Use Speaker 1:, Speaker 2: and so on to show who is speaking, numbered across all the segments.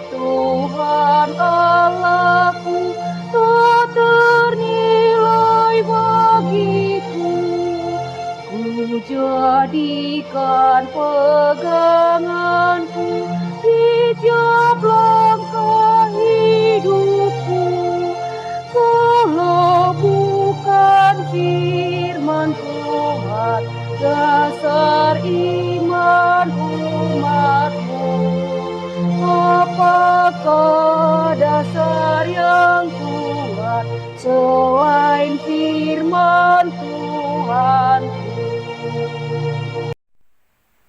Speaker 1: Tuhan Allahku, tak ternilai bagiku. Ku jadikan peganganku di tiap langkah hidupku. Kalau bukan firman Tuhan, dasar iman umatmu, apakah dasar yang kuat selain firman Tuhanku?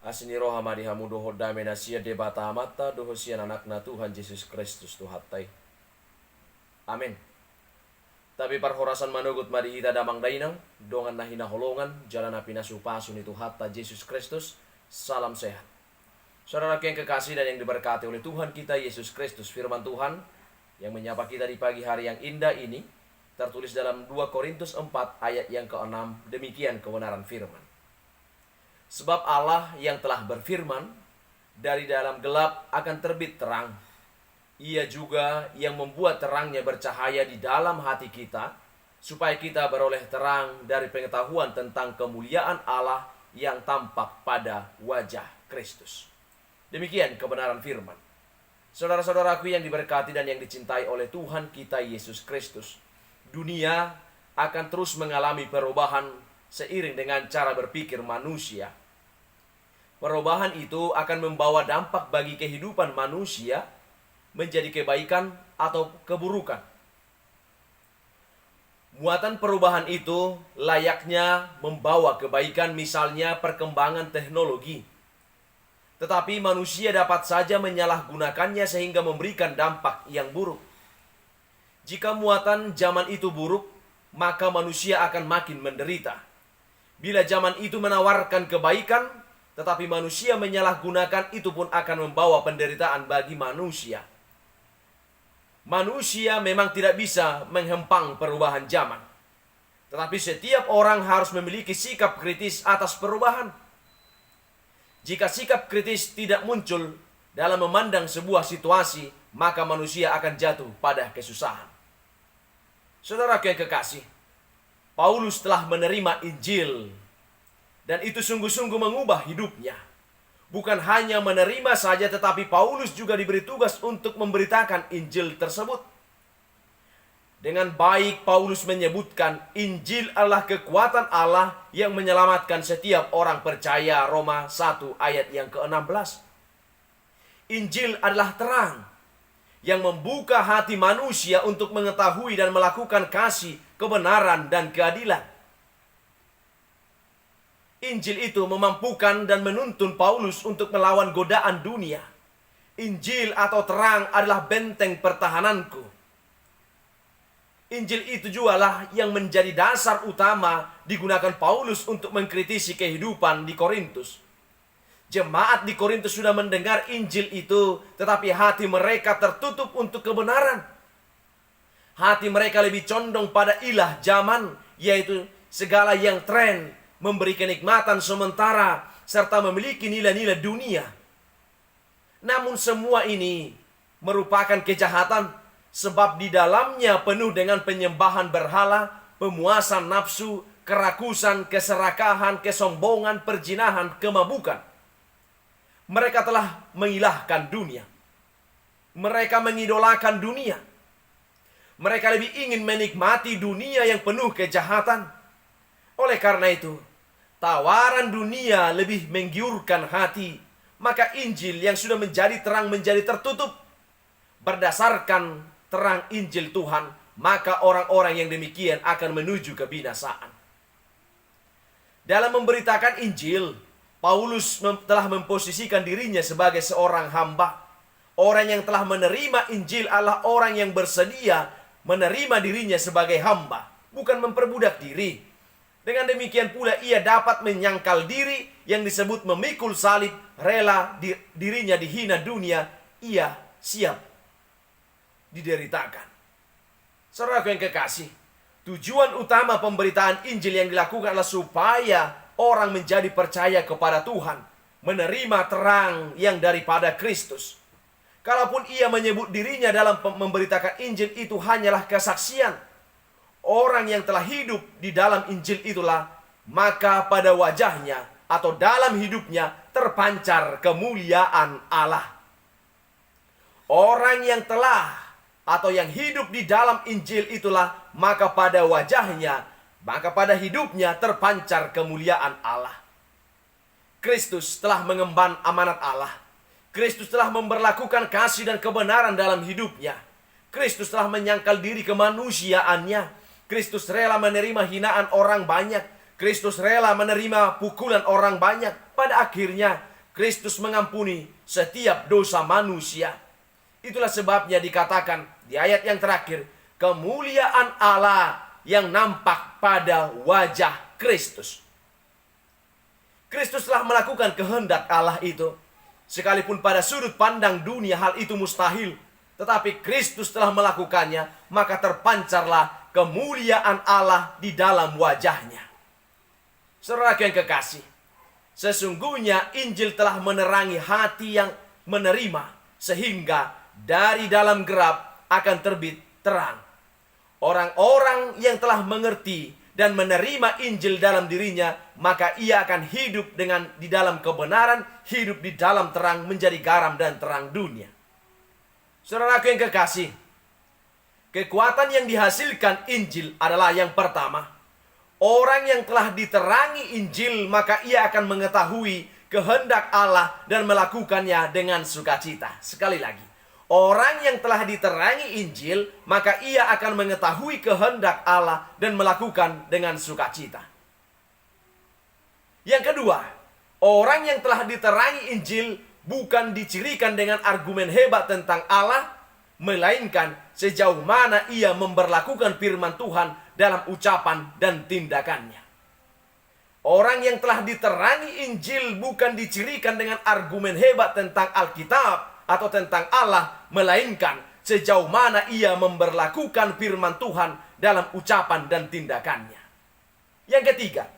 Speaker 2: Asini roha madihamu doho dame nasia debata amata doho sian anakna Tuhan Yesus Kristus Tuhattai. Amin. Tapi parhorasan manugut mari ita damang dainang, dongan nahina holongan, jalan api nasupasun itu hatta Yesus Kristus, salam sehat. Saudara yang kekasih dan yang diberkati oleh Tuhan kita Yesus Kristus, firman Tuhan yang menyapa kita di pagi hari yang indah ini, tertulis dalam 2 Korintus 4 ayat yang ke-6, demikian kebenaran firman. Sebab Allah yang telah berfirman, dari dalam gelap akan terbit terang. Ia juga yang membuat terangnya bercahaya di dalam hati kita, supaya kita beroleh terang dari pengetahuan tentang kemuliaan Allah yang tampak pada wajah Kristus. Demikian kebenaran firman. Saudara-saudaraku yang diberkati dan yang dicintai oleh Tuhan kita Yesus Kristus, dunia akan terus mengalami perubahan seiring dengan cara berpikir manusia. Perubahan itu akan membawa dampak bagi kehidupan manusia, menjadi kebaikan atau keburukan. Muatan perubahan itu layaknya membawa kebaikan, misalnya perkembangan teknologi. Tetapi manusia dapat saja menyalahgunakannya sehingga memberikan dampak yang buruk. Jika muatan zaman itu buruk, maka manusia akan makin menderita. Bila zaman itu menawarkan kebaikan, tetapi manusia menyalahgunakan, itu pun akan membawa penderitaan bagi manusia. Manusia memang tidak bisa menghempang perubahan zaman. Tetapi setiap orang harus memiliki sikap kritis atas perubahan. Jika sikap kritis tidak muncul dalam memandang sebuah situasi, maka manusia akan jatuh pada kesusahan. Saudara yang kekasih, Paulus telah menerima Injil, dan itu sungguh-sungguh mengubah hidupnya. Bukan hanya menerima saja, tetapi Paulus juga diberi tugas untuk memberitakan Injil tersebut. Dengan baik Paulus menyebutkan Injil adalah kekuatan Allah yang menyelamatkan setiap orang percaya, Roma 1 ayat yang ke-16. Injil adalah terang yang membuka hati manusia untuk mengetahui dan melakukan kasih, kebenaran, dan keadilan. Injil itu memampukan dan menuntun Paulus untuk melawan godaan dunia. Injil atau terang adalah benteng pertahananku. Injil itu jugalah yang menjadi dasar utama digunakan Paulus untuk mengkritisi kehidupan di Korintus. Jemaat di Korintus sudah mendengar Injil itu, tetapi hati mereka tertutup untuk kebenaran. Hati mereka lebih condong pada ilah zaman, yaitu segala yang tren, memberi kenikmatan sementara, serta memiliki nilai-nilai dunia. Namun semua ini merupakan kejahatan, sebab di dalamnya penuh dengan penyembahan berhala, pemuasan nafsu, kerakusan, keserakahan, kesombongan, perzinahan, kemabukan. Mereka telah mengilahkan dunia. Mereka mengidolakan dunia. Mereka lebih ingin menikmati dunia yang penuh kejahatan. Oleh karena itu, tawaran dunia lebih menggiurkan hati. Maka Injil yang sudah menjadi terang menjadi tertutup. Berdasarkan terang Injil Tuhan, maka orang-orang yang demikian akan menuju kebinasaan. Dalam memberitakan Injil, Paulus telah memposisikan dirinya sebagai seorang hamba. Orang yang telah menerima Injil adalah orang yang bersedia menerima dirinya sebagai hamba, bukan memperbudak diri. Dengan demikian pula ia dapat menyangkal diri yang disebut memikul salib, rela dirinya dihina dunia, ia siap dideritakan. Saudaraku yang kekasih, tujuan utama pemberitaan Injil yang dilakukan adalah supaya orang menjadi percaya kepada Tuhan, menerima terang yang daripada Kristus. Kalaupun ia menyebut dirinya dalam memberitakan Injil, itu hanyalah kesaksian. Orang yang telah hidup di dalam Injil itulah, maka pada wajahnya atau dalam hidupnya terpancar kemuliaan Allah. Orang yang telah atau yang hidup di dalam Injil itulah, maka pada wajahnya, maka pada hidupnya terpancar kemuliaan Allah. Kristus telah mengemban amanat Allah. Kristus telah memberlakukan kasih dan kebenaran dalam hidupnya. Kristus telah menyangkal diri kemanusiaannya. Kristus rela menerima hinaan orang banyak. Kristus rela menerima pukulan orang banyak. Pada akhirnya, Kristus mengampuni setiap dosa manusia. Itulah sebabnya dikatakan di ayat yang terakhir, kemuliaan Allah yang nampak pada wajah Kristus. Kristus telah melakukan kehendak Allah itu. Sekalipun pada sudut pandang dunia hal itu mustahil, tetapi Kristus telah melakukannya, maka terpancarlah kemuliaan Allah di dalam wajahnya. Saudara yang kekasih, sesungguhnya Injil telah menerangi hati yang menerima, sehingga dari dalam gelap akan terbit terang. Orang-orang yang telah mengerti dan menerima Injil dalam dirinya, maka ia akan hidup di dalam kebenaran, hidup di dalam terang, menjadi garam dan terang dunia. Saudaraku yang kekasih, kekuatan yang dihasilkan Injil adalah yang pertama, orang yang telah diterangi Injil, maka ia akan mengetahui kehendak Allah dan melakukannya dengan sukacita. Sekali lagi, orang yang telah diterangi Injil, maka ia akan mengetahui kehendak Allah dan melakukan dengan sukacita. Yang kedua, orang yang telah diterangi Injil bukan dicirikan dengan argumen hebat tentang Allah, melainkan sejauh mana ia memberlakukan firman Tuhan dalam ucapan dan tindakannya. Orang yang telah diterangi Injil bukan dicirikan dengan argumen hebat tentang Alkitab atau tentang Allah, melainkan sejauh mana ia memberlakukan firman Tuhan dalam ucapan dan tindakannya. Yang ketiga,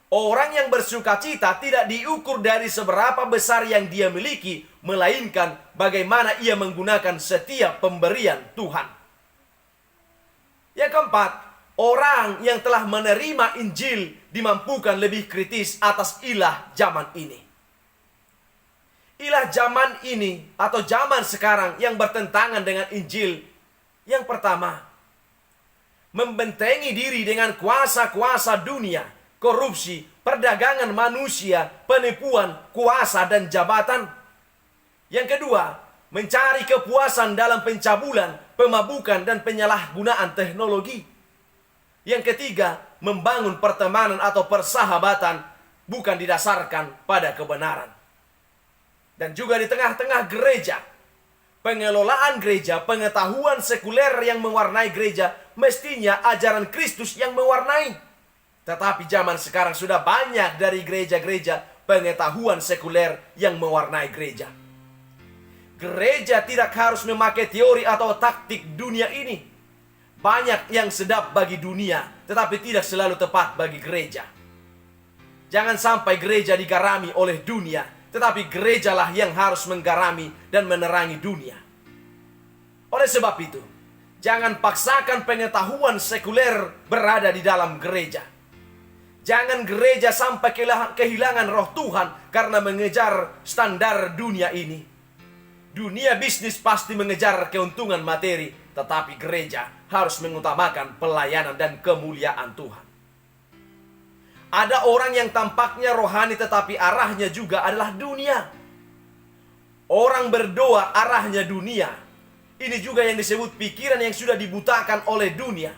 Speaker 2: orang yang bersukacita tidak diukur dari seberapa besar yang dia miliki, melainkan bagaimana ia menggunakan setiap pemberian Tuhan. Yang keempat, orang yang telah menerima Injil dimampukan lebih kritis atas ilah zaman ini. Ilah zaman ini atau zaman sekarang yang bertentangan dengan Injil, yang pertama, membentengi diri dengan kuasa-kuasa dunia, korupsi, perdagangan manusia, penipuan, kuasa dan jabatan. Yang kedua, mencari kepuasan dalam pencabulan, pemabukan dan penyalahgunaan teknologi. Yang ketiga, membangun pertemanan atau persahabatan bukan didasarkan pada kebenaran. Dan juga di tengah-tengah gereja, pengelolaan gereja, pengetahuan sekuler yang mewarnai gereja, mestinya ajaran Kristus yang mewarnai. Tetapi zaman sekarang sudah banyak dari gereja-gereja pengetahuan sekuler yang mewarnai gereja. Gereja tidak harus memakai teori atau taktik dunia ini. Banyak yang sedap bagi dunia, tetapi tidak selalu tepat bagi gereja. Jangan sampai gereja digarami oleh dunia, tetapi gerejalah yang harus menggarami dan menerangi dunia. Oleh sebab itu, jangan paksakan pengetahuan sekuler berada di dalam gereja. Jangan gereja sampai kehilangan roh Tuhan karena mengejar standar dunia ini. Dunia bisnis pasti mengejar keuntungan materi, tetapi gereja harus mengutamakan pelayanan dan kemuliaan Tuhan. Ada orang yang tampaknya rohani tetapi arahnya juga adalah dunia. Orang berdoa arahnya dunia. Ini juga yang disebut pikiran yang sudah dibutakan oleh dunia.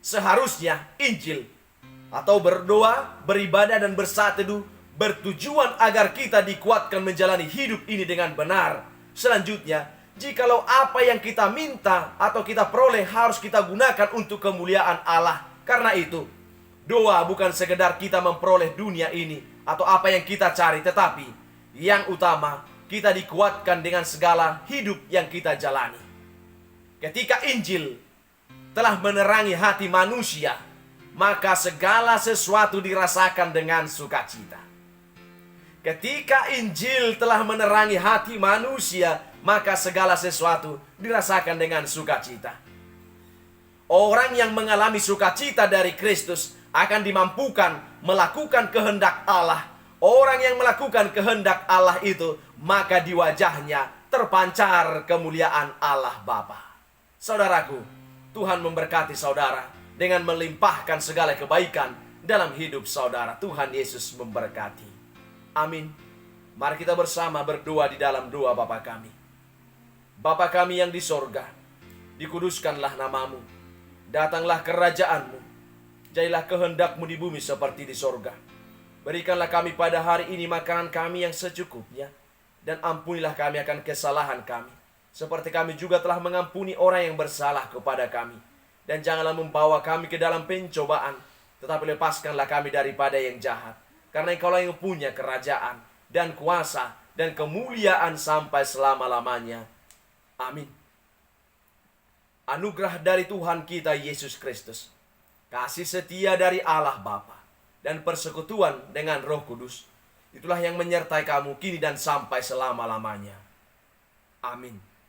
Speaker 2: Seharusnya Injil atau berdoa, beribadah dan bersaat teduh bertujuan agar kita dikuatkan menjalani hidup ini dengan benar. Selanjutnya, jikalau apa yang kita minta atau kita peroleh harus kita gunakan untuk kemuliaan Allah. Karena itu, doa bukan sekedar kita memperoleh dunia ini atau apa yang kita cari, tetapi yang utama kita dikuatkan dengan segala hidup yang kita jalani. Ketika Injil telah menerangi hati manusia, maka segala sesuatu dirasakan dengan sukacita. Ketika Injil telah menerangi hati manusia, maka segala sesuatu dirasakan dengan sukacita. Orang yang mengalami sukacita dari Kristus akan dimampukan melakukan kehendak Allah. Orang yang melakukan kehendak Allah itu, maka di wajahnya terpancar kemuliaan Allah Bapa. Saudaraku, Tuhan memberkati saudara dengan melimpahkan segala kebaikan dalam hidup saudara. Tuhan Yesus memberkati. Amin. Mari kita bersama berdoa di dalam doa Bapa kami. Bapa kami yang di sorga, dikuduskanlah namamu. Datanglah kerajaan-Mu. Jadilah kehendak-Mu di bumi seperti di sorga. Berikanlah kami pada hari ini makanan kami yang secukupnya. Dan ampunilah kami akan kesalahan kami, seperti kami juga telah mengampuni orang yang bersalah kepada kami. Dan janganlah membawa kami ke dalam pencobaan, tetapi lepaskanlah kami daripada yang jahat. Karena Engkaulah yang punya kerajaan, dan kuasa, dan kemuliaan sampai selama-lamanya. Amin. Anugerah dari Tuhan kita Yesus Kristus, kasih setia dari Allah Bapa, dan persekutuan dengan Roh Kudus, itulah yang menyertai kamu kini dan sampai selama-lamanya. Amin.